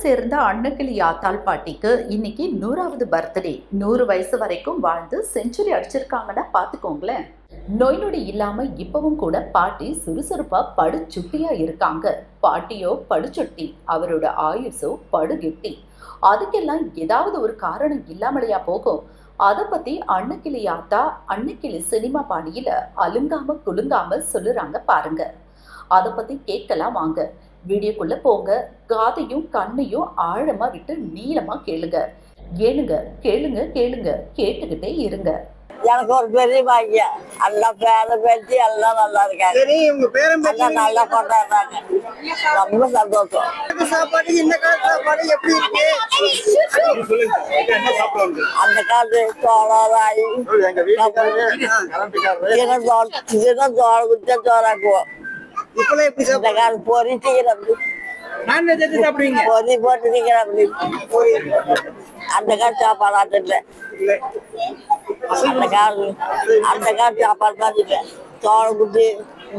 சேர்ந்த அன்னக்கிளி ஆத்தாள் பாட்டிக்கு இன்னைக்கு 100வது பர்த்டே. 100 வயசு வரைக்கும் வாழ்ந்து செஞ்சுரி அடிச்சிருக்காங்கன்னா பாத்துக்கோங்களேன். நோய் நொடி இல்லாம இப்பவும் கூட பாட்டி சுறுசுறுப்பா படுச்சுட்டியா இருக்காங்க. பாட்டியோ படுச்சுட்டி, அவரோட ஆயுசோ படுகெட்டி. அதுக்கெல்லாம் ஏதாவது ஒரு காரணம் இல்லாமலையா போகும்? அதை பத்தி அன்னக்கிளி ஆத்தா அன்னக்கிளி சினிமா பாணியில அலுங்காம குலுங்காம சொல்லுறாங்க பாருங்க. அதை பத்தி கேட்கலாம் வாங்க. வீடியோக்குள்ள போங்க. காதையும் கண்ணையும் ஆழமா விட்டு நீளமா கேளுங்க. ஏனுங்க, கேளுங்க கேளுங்க, கேட்டுக்கிட்டே இருங்க. எனக்கு ஒரு பெரிய பாக்கியம். எல்லாம் பேர பேச்சு எல்லாம் நல்லா இருக்காங்க. சரி, உங்க பேரன் எல்லாம் நல்லா கொண்டாடுறாங்க. ரொம்ப சந்தோஷம். சாப்பாடு இந்த காலத்து சாப்பாடு எப்படி இருக்கு? அந்த காலத்து சோளம் ராகி சோளம் குடிச்சா சோறாக்குவோம். இப்பெல்லாம் எப்படி இந்த சாப்பாடு? காலம் பொறி தீக்கிறது நான்வெஜ் எடுத்து சாப்பிடுவீங்க? பொறி போட்டு தீக்கிறது. அந்த காலத்து சாப்பாடு ஆட்டில அந்த காலத்து சாப்பாடு தான் இல்லை. சோளம் குட்டி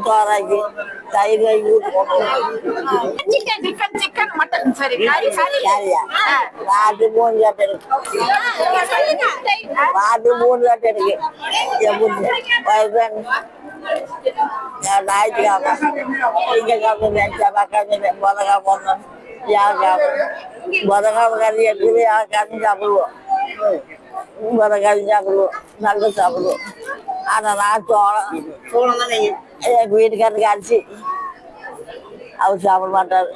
சோறாக்கி தயிர் வாங்கி சிக்கன் மட்டன் சரி சரியா ராட்டு 3 சாட்டை இருக்கு. ராட்டு 3 சாட்டை இருக்கு. ஞாயிற்றுக்கிழமை திங்கக்கிழமை செவ்வாய்க்கிழமை புதன்கிழமை வியாழக்கிழமை புதன்கிழமை கறி எடுத்து வியாழக்கிழமை சாப்பிடுவோம். புதன்கிழமை சாப்பிடுவோம். நல்லா சாப்பிடுவோம். ஆனால் நான் சோளம் எங்கள் வீட்டுக்காரருக்கு அரிசி அவர் சாப்பிட மாட்டார்.